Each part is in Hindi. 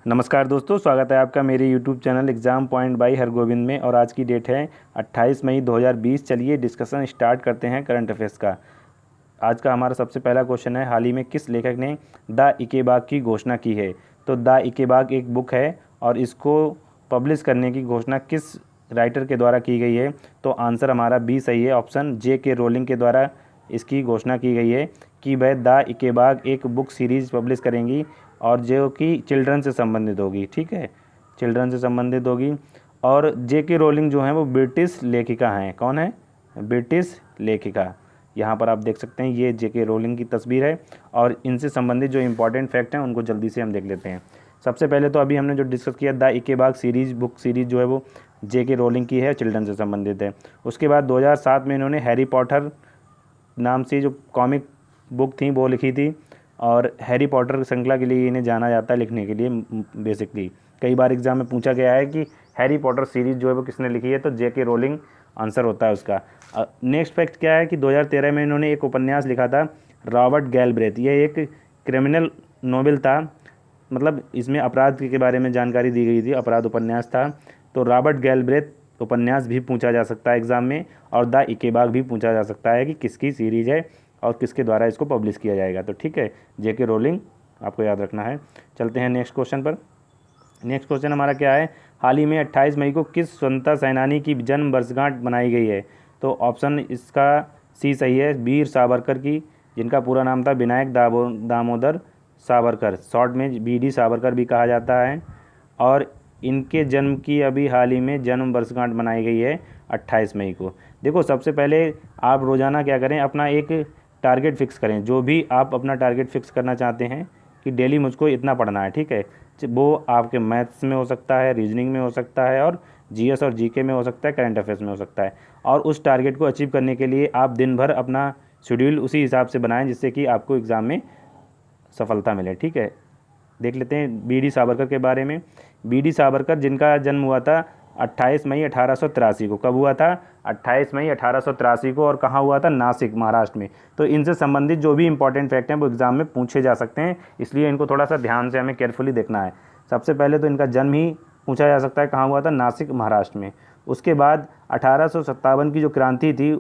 नमस्कार दोस्तों, स्वागत है आपका मेरे YouTube channel exam point by Hargovind में। और आज की डेट है 28 मई 2020। चलिए डिस्कशन स्टार्ट करते हैं करंट अफेयर्स का। आज का हमारा सबसे पहला क्वेश्चन है, हाल ही में किस लेखक ने द इकेबाग की घोषणा की है। तो द इकेबाग एक बुक है और इसको पब्लिश करने की घोषणा किस राइटर के द्वारा की गई है। तो आंसर हमारा बी सही है, ऑप्शन जे रोलिंग के द्वारा इसकी घोषणा की गई है कि वह द इकेबाग एक बुक सीरीज़ पब्लिश करेंगी और जो कि चिल्ड्रन से संबंधित होगी। ठीक है, चिल्ड्रन से संबंधित होगी। और जे रोलिंग जो हैं वो ब्रिटिश लेखिका हैं। कौन है? ब्रिटिश लेखिका। यहाँ पर आप देख सकते हैं, ये जे रोलिंग की तस्वीर है। और इनसे संबंधित जो इंपॉर्टेंट फैक्ट हैं उनको जल्दी से हम देख लेते हैं। सबसे पहले तो अभी हमने जो डिस्कस किया, द इकेबाग सीरीज़ बुक सीरीज़ जो है वो जे रोलिंग की है, चिल्ड्रन से संबंधित है। उसके बाद 2007 में इन्होंने हैरी पॉटर नाम से जो कॉमिक बुक थी वो लिखी थी। और हैरी पॉटर श्रृंखला के लिए इन्हें जाना जाता है लिखने के लिए। बेसिकली कई बार एग्जाम में पूछा गया है कि हैरी पॉटर सीरीज़ जो है वो किसने लिखी है, तो जे रोलिंग आंसर होता है उसका। नेक्स्ट फैक्ट क्या है कि 2013 में इन्होंने एक उपन्यास लिखा था, रॉबर्ट गैलब्रेथ। ये एक क्रिमिनल नोवेल था, मतलब इसमें अपराध के बारे में जानकारी दी गई थी, अपराध उपन्यास था। तो रॉबर्ट गैलब्रेथ उपन्यास भी पूछा जा सकता है एग्ज़ाम में, और द इकेबाग भी पूछा जा सकता है कि किसकी सीरीज़ है और किसके द्वारा इसको पब्लिश किया जाएगा। तो ठीक है, जे रोलिंग आपको याद रखना है। चलते हैं नेक्स्ट क्वेश्चन पर। नेक्स्ट क्वेश्चन हमारा क्या है, हाल ही में 28 मई को किस स्वतंत्रता सेनानी की जन्म वर्षगांठ मनाई गई है। तो ऑप्शन इसका सी सही है, वीर सावरकर की, जिनका पूरा नाम था विनायक दामोदर सावरकर, शॉर्ट में बीडी सावरकर भी कहा जाता है। और इनके जन्म की अभी हाल ही में जन्म वर्षगांठ मनाई गई है 28 मई को। देखो, सबसे पहले आप रोज़ाना क्या करें, अपना एक टारगेट फिक्स करें। जो भी आप अपना टारगेट फिक्स करना चाहते हैं कि डेली मुझको इतना पढ़ना है, ठीक है, वो आपके मैथ्स में हो सकता है, रीजनिंग में हो सकता है, और जीएस और जीके में हो सकता है, करंट अफेयर्स में हो सकता है। और उस टारगेट को अचीव करने के लिए आप दिन भर अपना शेड्यूल उसी हिसाब से बनाएं जिससे कि आपको एग्ज़ाम में सफलता मिले। ठीक है, देख लेते हैं बीडी सावरकर के बारे में। बीडी सावरकर जिनका जन्म हुआ था 28 मई 1883 को। कब हुआ था? 28 मई 1883 को। और कहाँ हुआ था? नासिक, महाराष्ट्र में। तो इनसे संबंधित जो भी इंपॉर्टेंट फैक्ट हैं वो एग्ज़ाम में पूछे जा सकते हैं, इसलिए इनको थोड़ा सा ध्यान से हमें केयरफुली देखना है। सबसे पहले तो इनका जन्म ही पूछा जा सकता है, कहाँ हुआ था? नासिक, महाराष्ट्र में। उसके बाद 1857 की जो क्रांति थी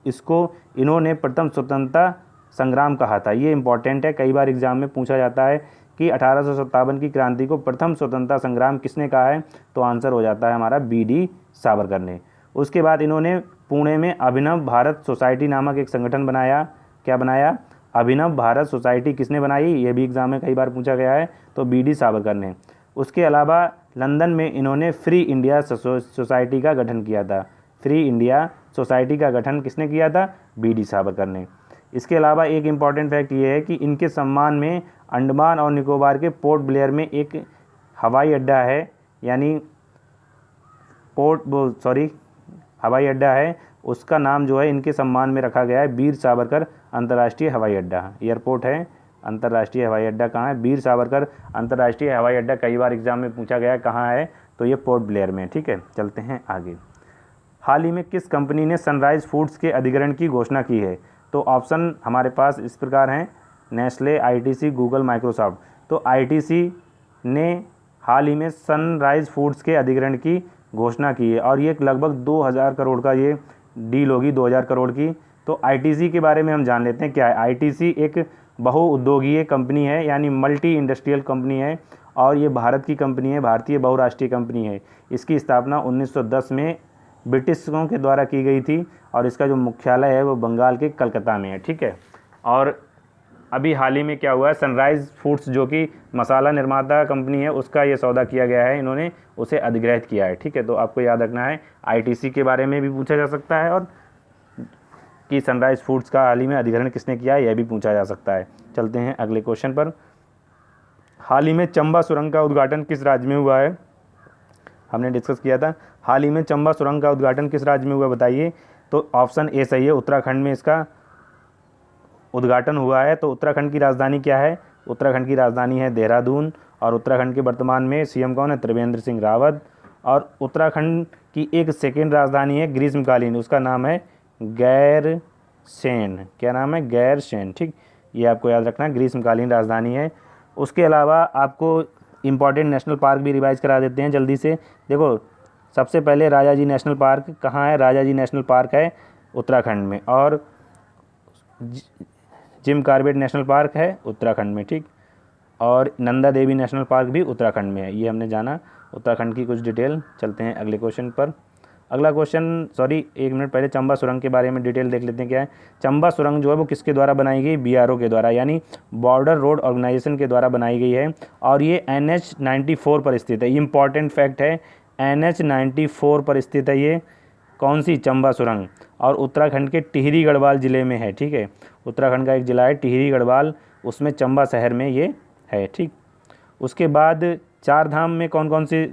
इसको इन्होंने प्रथम स्वतंत्रता संग्राम कहा था। ये इंपॉर्टेंट है, कई बार एग्जाम में पूछा जाता है कि 1857 की क्रांति को प्रथम स्वतंत्रता संग्राम किसने कहा है। तो आंसर हो जाता है हमारा बीडी सावरकर ने। उसके बाद इन्होंने पुणे में अभिनव भारत सोसाइटी नामक एक संगठन बनाया। क्या बनाया? अभिनव भारत सोसाइटी किसने बनाई? ये भी एग्जाम में कई बार पूछा गया है, तो बीडी सावरकर ने। उसके अलावा लंदन में इन्होंने फ्री इंडिया सोसाइटी का गठन किया था। फ्री इंडिया सोसाइटी का गठन किसने किया था? बीडी सावरकर ने। इसके अलावा एक इम्पॉर्टेंट फैक्ट ये है कि इनके सम्मान में अंडमान और निकोबार के पोर्ट ब्लेयर में एक हवाई अड्डा है, यानी हवाई अड्डा है, उसका नाम जो है इनके सम्मान में रखा गया है, वीर सावरकर अंतर्राष्ट्रीय हवाई अड्डा। एयरपोर्ट है, अंतर्राष्ट्रीय हवाई अड्डा कहाँ है? वीर सावरकर अंतर्राष्ट्रीय हवाई अड्डा। कई बार एग्जाम में पूछा गया है कहाँ है, तो ये पोर्ट ब्लेयर में। ठीक है, चलते हैं आगे। हाल ही में किस कंपनी ने सनराइज फूड्स के अधिग्रहण की घोषणा की है। तो ऑप्शन हमारे पास इस प्रकार हैं, नेस्ले, आईटीसी, गूगल, माइक्रोसॉफ्ट। तो आईटीसी ने हाल ही में सनराइज फूड्स के अधिग्रहण की घोषणा की है, और ये लगभग 2000 करोड़ का ये डील होगी, 2000 करोड़ की। तो आईटीसी के बारे में हम जान लेते हैं क्या है। आईटीसी एक बहुउद्योगीय कंपनी है, यानी मल्टी इंडस्ट्रियल कंपनी है, और ये भारत की कंपनी है, भारतीय बहुराष्ट्रीय कंपनी है। इसकी स्थापना 1910 में ब्रिटिशों के द्वारा की गई थी, और इसका जो मुख्यालय है वो बंगाल के कलकत्ता में है। ठीक है, और अभी हाल ही में क्या हुआ है, सनराइज फूड्स जो कि मसाला निर्माता कंपनी है, उसका ये सौदा किया गया है, इन्होंने उसे अधिग्रहित किया है। ठीक है, तो आपको याद रखना है, आईटीसी के बारे में भी पूछा जा सकता है, और कि सनराइज फूड्स का हाल ही में अधिग्रहण किसने किया है, यह भी पूछा जा सकता है। चलते हैं अगले क्वेश्चन पर। हाल ही में चंबा सुरंग का उद्घाटन किस राज्य में हुआ है? हमने डिस्कस किया था, हाल ही में चंबा सुरंग का उद्घाटन किस राज्य में हुआ, बताइए। तो ऑप्शन ए सही है, उत्तराखंड में इसका उद्घाटन हुआ है। तो उत्तराखंड की राजधानी क्या है? उत्तराखंड की राजधानी है देहरादून, और उत्तराखंड के वर्तमान में सीएम कौन है? त्रिवेंद्र सिंह रावत। और उत्तराखंड की एक सेकेंड राजधानी है ग्रीष्मकालीन, उसका नाम है गैरसेन। क्या नाम है? गैरसेन। ठीक, ये आपको याद रखना है, ग्रीष्मकालीन राजधानी है। उसके अलावा आपको इंपॉर्टेंट नेशनल पार्क भी रिवाइज करा देते हैं जल्दी से। देखो सबसे पहले राजा जी नेशनल पार्क कहाँ है? राजा जी नेशनल पार्क है उत्तराखंड में। और जिम कॉर्बेट नेशनल पार्क है उत्तराखंड में, ठीक। और नंदा देवी नेशनल पार्क भी उत्तराखंड में है। ये हमने जाना उत्तराखंड की कुछ डिटेल। चलते हैं अगले क्वेश्चन पर। अगला क्वेश्चन, सॉरी एक मिनट पहले चंबा सुरंग के बारे में डिटेल देख लेते हैं क्या है। चंबा सुरंग जो है वो किसके द्वारा बनाई गई? बीआरओ के द्वारा, यानी बॉर्डर रोड ऑर्गेनाइजेशन के द्वारा बनाई गई है। और ये NH 94 पर स्थित है। ये इंपॉर्टेंट फैक्ट है, NH 94 पर स्थित है ये। कौन सी? चंबा सुरंग। और उत्तराखंड के टिहरी गढ़वाल ज़िले में है, ठीक है। उत्तराखंड का एक ज़िला है टिहरी गढ़वाल, उसमें चंबा शहर में ये है, ठीक। उसके बाद 4 धाम में कौन कौन से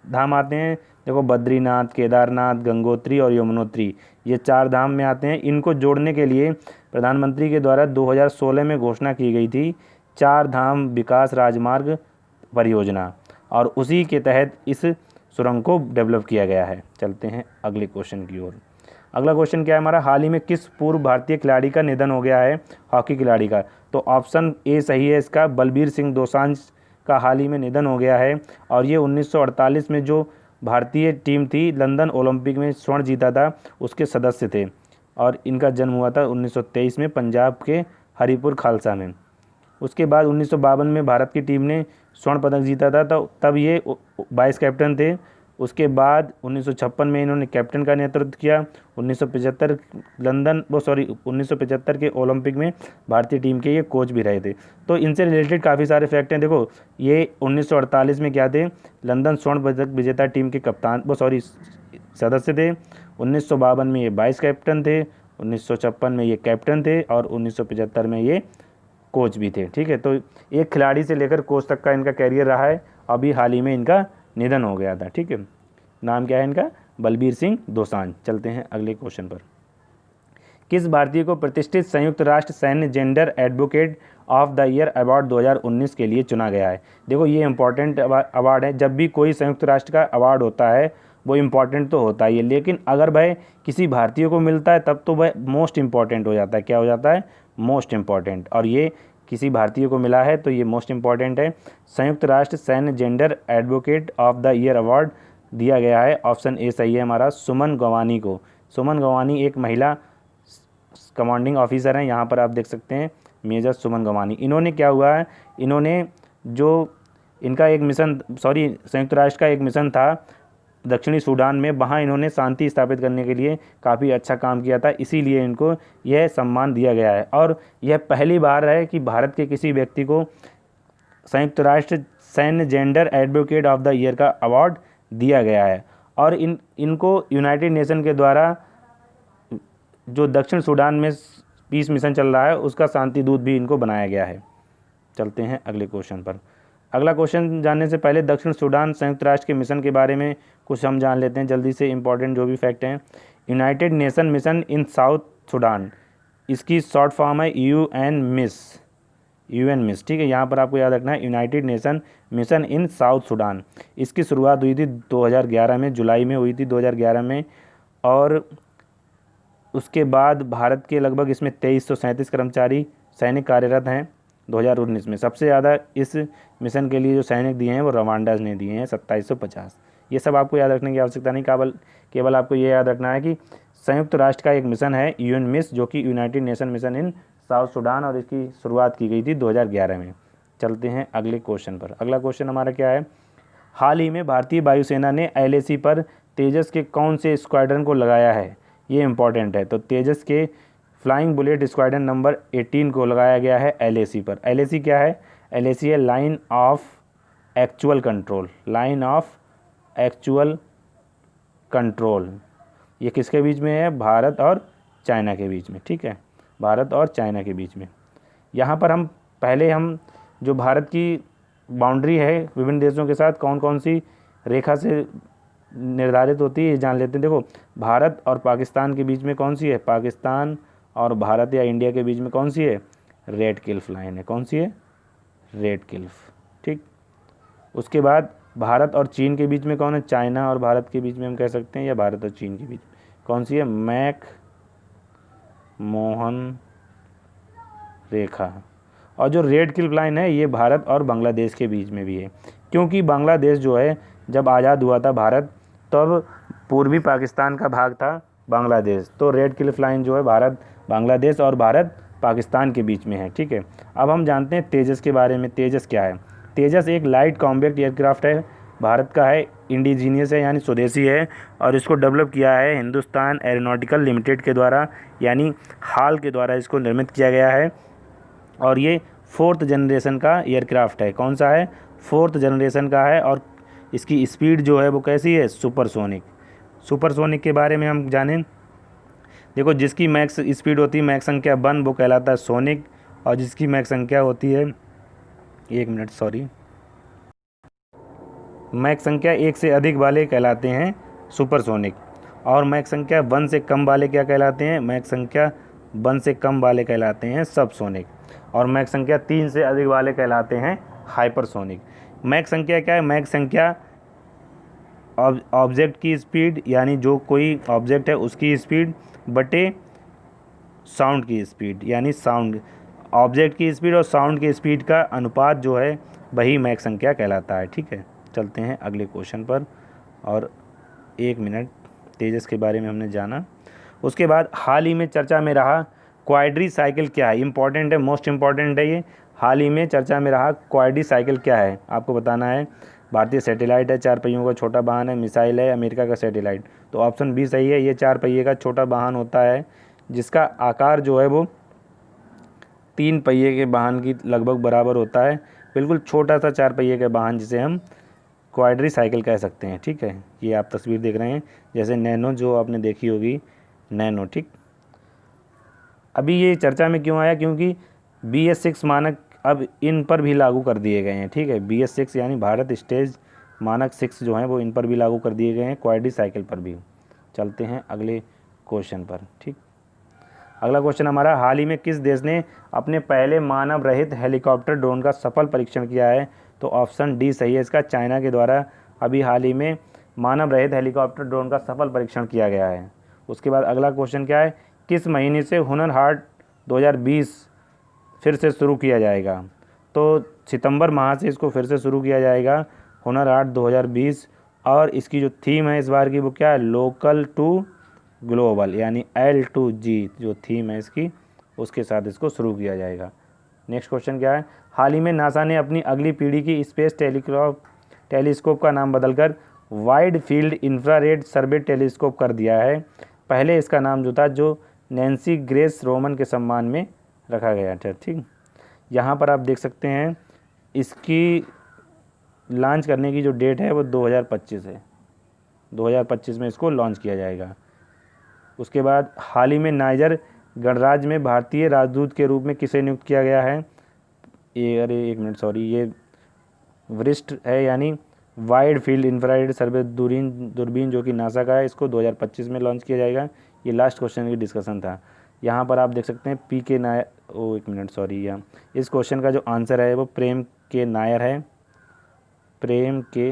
धाम आते हैं? देखो बद्रीनाथ, केदारनाथ, गंगोत्री और यमुनोत्री, ये 4 धाम में आते हैं। इनको जोड़ने के लिए प्रधानमंत्री के द्वारा 2016 में घोषणा की गई थी 4 धाम विकास राजमार्ग परियोजना, और उसी के तहत इस सुरंग को डेवलप किया गया है। चलते हैं अगले क्वेश्चन की ओर। अगला क्वेश्चन क्या है हमारा? हाल ही में किस पूर्व भारतीय खिलाड़ी का निधन हो गया है? हॉकी खिलाड़ी का। तो ऑप्शन ए सही है इसका, बलबीर सिंह दोसांझ का हाल ही में निधन हो गया है। और ये 1948 में जो भारतीय टीम थी लंदन ओलंपिक में स्वर्ण जीता था, उसके सदस्य थे। और इनका जन्म हुआ था 1923 में पंजाब के हरिपुर खालसा में। उसके बाद 1952 में भारत की टीम ने स्वर्ण पदक जीता था, तो तब ये वाइस कैप्टन थे। उसके बाद 1956 में इन्होंने कैप्टन का नेतृत्व किया। 1975 के ओलंपिक में भारतीय टीम के ये कोच भी रहे थे। तो इनसे रिलेटेड काफ़ी सारे फैक्ट हैं। देखो ये 1948 में क्या थे? लंदन स्वर्ण पदक विजेता टीम के सदस्य थे। 1952 में ये वाइस कैप्टन थे। 1956 में ये कैप्टन थे। और 1975 में ये कोच भी थे, ठीक है। तो एक खिलाड़ी से लेकर कोच तक का इनका कैरियर रहा है। अभी हाल ही में इनका निधन हो गया था, ठीक है। नाम क्या है इनका? बलबीर सिंह दोसांझ। चलते हैं अगले क्वेश्चन पर। किस भारतीय को प्रतिष्ठित संयुक्त राष्ट्र सैन्य gender advocate of the year award 2019 के लिए चुना गया है? देखो ये इंपॉर्टेंट अवार्ड है। जब भी कोई संयुक्त राष्ट्र का अवार्ड होता है वो इम्पॉर्टेंट तो होता ही है, लेकिन अगर भाई किसी भारतीय को मिलता है तब तो वह मोस्ट इम्पॉर्टेंट हो जाता है। क्या हो जाता है? Most important. और ये किसी भारतीय को मिला है तो ये मोस्ट इम्पॉर्टेंट है। संयुक्त राष्ट्र सैन्य gender advocate of the year award दिया गया है, ऑप्शन ए सही है हमारा, सुमन गवानी को। सुमन गवानी एक महिला कमांडिंग ऑफिसर हैं, यहाँ पर आप देख सकते हैं मेजर सुमन गवानी। इन्होंने क्या हुआ है, इन्होंने जो इनका एक मिशन, संयुक्त राष्ट्र का एक मिशन था दक्षिणी सूडान में, वहाँ इन्होंने शांति स्थापित करने के लिए काफ़ी अच्छा काम किया था, इसीलिए इनको यह सम्मान दिया गया है। और यह पहली बार है कि भारत के किसी व्यक्ति को संयुक्त राष्ट्र सैन्य gender advocate of the year का अवार्ड दिया गया है। और इनको यूनाइटेड नेशन के द्वारा जो दक्षिण सूडान में पीस मिशन चल रहा है उसका शांति दूत भी इनको बनाया गया है। चलते हैं अगले क्वेश्चन पर। अगला क्वेश्चन जानने से पहले दक्षिण सूडान संयुक्त राष्ट्र के मिशन के बारे में कुछ हम जान लेते हैं जल्दी से, इंपॉर्टेंट जो भी फैक्ट हैं। United nation mission in south Sudan, इसकी शॉर्ट फॉर्म है UN मिस, ठीक है। यहाँ पर आपको याद रखना है United nation mission in south Sudan. इसकी शुरुआत हुई थी 2011 में, जुलाई में हुई थी 2011 में। और उसके बाद भारत के लगभग इसमें 2337 कर्मचारी सैनिक कार्यरत हैं 2019 में। सबसे ज़्यादा इस मिशन के लिए जो सैनिक दिए हैं वो रवांडा ने दिए हैं 2750। ये सब आपको याद रखने की आवश्यकता नहीं, केवल आपको ये याद रखना है कि संयुक्त राष्ट्र का एक मिशन है UN मिस, जो कि United nation mission in south Sudan, और इसकी शुरुआत की गई थी 2011 में। चलते हैं अगले क्वेश्चन पर। अगला क्वेश्चन हमारा क्या है? हाल ही में भारतीय वायुसेना ने LAC पर तेजस के कौन से स्क्वाड्रन को लगाया है? ये इंपॉर्टेंट है। तो तेजस के फ्लाइंग बुलेट स्क्वाड्रन नंबर 18 को लगाया गया है LAC पर। LAC क्या है? LAC है line of actual control. Line of actual control ये किसके बीच में है? भारत और चाइना के बीच में, ठीक है। भारत और चाइना के बीच में। यहाँ पर हम जो भारत की बाउंड्री है विभिन्न देशों के साथ कौन कौन सी रेखा से निर्धारित होती है ये जान लेते हैं। देखो भारत और पाकिस्तान के बीच में कौन सी है? पाकिस्तान और भारत या इंडिया के बीच में कौन सी है? रेड क्लिफ लाइन है। कौन सी है? रेड क्लिफ, ठीक। उसके बाद भारत और चीन के बीच में कौन है? चाइना और भारत के बीच में हम कह सकते हैं, या भारत और चीन के बीच कौन सी है? मैक मोहन रेखा। और जो रेड क्लिफ लाइन है ये भारत और बांग्लादेश के बीच में भी है। क्योंकि बांग्लादेश जो है जब आज़ाद हुआ था भारत, तब पूर्वी पाकिस्तान का भाग था बांग्लादेश। तो रेड क्लिफ लाइन जो है भारत बांग्लादेश और भारत पाकिस्तान के बीच में है। ठीक है, अब हम जानते हैं तेजस के बारे में। तेजस क्या है? तेजस एक लाइट कॉम्बैक्ट एयरक्राफ्ट है, भारत का है, इंडिजीनियस है यानी स्वदेशी है, और इसको डेवलप किया है हिंदुस्तान एरोनॉटिकल लिमिटेड के द्वारा, यानी हाल के द्वारा इसको निर्मित किया गया है। और ये 4th जनरेशन का एयरक्राफ्ट है। कौन सा है? 4th जनरेशन का है। और इसकी स्पीड जो है वो कैसी है? सुपरसोनिक। सुपरसोनिक के बारे में हम जानें, देखो जिसकी मैक्स स्पीड होती है मैक्स संख्या 1 वो कहलाता है सोनिक, और जिसकी मैक्स संख्या होती है 1 मिनट सॉरी मैक्स संख्या 1 से अधिक वाले कहलाते हैं सुपरसोनिक, और मैक्स संख्या 1 से कम वाले क्या कहलाते हैं? मैक्स संख्या 1 से कम वाले कहलाते हैं सबसोनिक, और मैक्स संख्या 3 से अधिक वाले कहलाते हैं हाइपरसोनिक। मैक्स संख्या क्या है? मैक्स संख्या ऑब्जेक्ट की स्पीड, यानी जो कोई ऑब्जेक्ट है उसकी स्पीड बटे साउंड की स्पीड, यानी साउंड ऑब्जेक्ट की स्पीड और साउंड की स्पीड का अनुपात जो है वही मैक्स संख्या कहलाता है। ठीक है, चलते हैं अगले क्वेश्चन पर। और 1 मिनट, तेजस के बारे में हमने जाना। उसके बाद हाल ही में चर्चा में रहा क्वाड्री साइकिल क्या है? इंपॉर्टेंट है, मोस्ट इंपॉर्टेंट है ये। हाल ही में चर्चा में रहा क्वाड्री साइकिल क्या है? आपको बताना है। भारतीय सैटेलाइट है, 4 पहियों का छोटा वाहन है, मिसाइल है, अमेरिका का सैटेलाइट। तो ऑप्शन बी सही है, ये 4 पहिए का छोटा वाहन होता है, जिसका आकार जो है वो 3 पहिए के वाहन की लगभग बराबर होता है। बिल्कुल छोटा सा 4 पहिए का वाहन जिसे हम क्वाड्री साइकिल कह सकते हैं। ठीक है, ये आप तस्वीर देख रहे हैं, जैसे नैनो जो आपने देखी होगी, नैनो। ठीक, अभी ये चर्चा में क्यों आया? क्योंकि BS6 मानक अब इन पर भी लागू कर दिए गए हैं। ठीक है, BS6 यानी भारत स्टेज मानक 6 जो हैं वो इन पर भी लागू कर दिए गए हैं, क्वाड्री साइकिल पर भी। चलते हैं अगले क्वेश्चन पर। ठीक, अगला क्वेश्चन हमारा, हाल ही में किस देश ने अपने पहले मानव रहित हेलीकॉप्टर ड्रोन का सफल परीक्षण किया है? तो ऑप्शन डी सही है इसका, चाइना के द्वारा अभी हाल ही में मानव रहित हेलीकॉप्टर ड्रोन का सफल परीक्षण किया गया है। उसके बाद अगला क्वेश्चन क्या है? किस महीने से हुनर हाट 2020 फिर से शुरू किया जाएगा? तो सितंबर माह से इसको फिर से शुरू किया जाएगा, हुनर हाट 2020। और इसकी जो थीम है इस बार की वो क्या है? लोकल टू ग्लोबल, यानी L2G जो थीम है इसकी, उसके साथ इसको शुरू किया जाएगा। नेक्स्ट क्वेश्चन क्या है? हाल ही में नासा ने अपनी अगली पीढ़ी की स्पेस टेलीस्कोप का नाम बदलकर वाइड फील्ड इंफ्रारेड सर्वे टेलीस्कोप कर दिया है। पहले इसका नाम जो था जो नैन्सी ग्रेस रोमन के सम्मान में रखा गया था। ठीक, यहाँ पर आप देख सकते हैं इसकी लॉन्च करने की जो डेट है वो 2025 है, 2025 में इसको लॉन्च किया जाएगा। उसके बाद हाल ही में नाइजर गणराज्य में भारतीय राजदूत के रूप में किसे नियुक्त किया गया है? अरे 1 मिनट सॉरी, ये वरिष्ठ है, यानी वाइड फील्ड इंफ्रारेड सर्वे दूरबीन जो कि नासा का है, इसको 2025 में लॉन्च किया जाएगा। ये लास्ट क्वेश्चन की डिस्कशन था। यहाँ पर आप देख सकते हैं PK नायर, 1 मिनट सॉरी, यहाँ इस क्वेश्चन का जो आंसर है वो प्रेम के नायर है, प्रेम के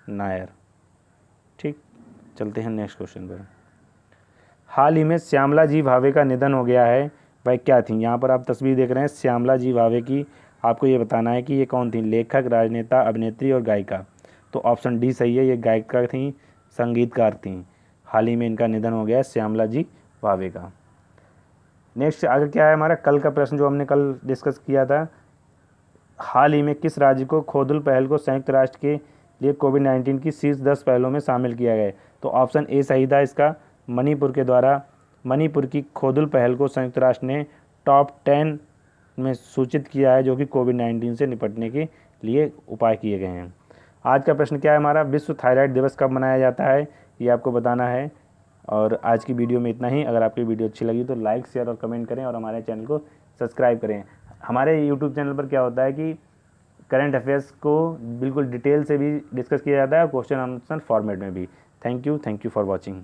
नायर। ठीक, चलते हैं नेक्स्ट क्वेश्चन पर। हाल ही में श्यामला जी भावे का निधन हो गया है, वह क्या थी? यहाँ पर आप तस्वीर देख रहे हैं श्यामला जी भावे की। आपको ये बताना है कि ये कौन थी? लेखक, राजनेता, अभिनेत्री और गायिका। तो ऑप्शन डी सही है, ये गायिका थी, संगीतकार थी। हाल ही में इनका निधन हो गया है, श्यामला जी भावे का। नेक्स्ट आगे क्या है हमारा? कल का प्रश्न जो हमने कल डिस्कस किया था, हाल ही में किस राज्य को खोदुल पहल को संयुक्त राष्ट्र के लिए कोविड-19 की शीर्ष 10 पहलों में शामिल किया गया? तो ऑप्शन ए सही था इसका, मणिपुर के द्वारा मणिपुर की खोदुल पहल को संयुक्त राष्ट्र ने टॉप 10 में सूचित किया है, जो कि कोविड-19 से निपटने के लिए उपाय किए गए हैं। आज का प्रश्न क्या है हमारा? विश्व थायराइड दिवस कब मनाया जाता है? ये आपको बताना है। और आज की वीडियो में इतना ही। अगर आपकी वीडियो अच्छी लगी तो लाइक, शेयर और कमेंट करें, और हमारे चैनल को सब्सक्राइब करें। हमारे यूट्यूब चैनल पर क्या होता है कि करंट अफेयर्स को बिल्कुल डिटेल से भी डिस्कस किया जाता है, और क्वेश्चन आंसर फॉर्मेट में भी। Thank you for watching.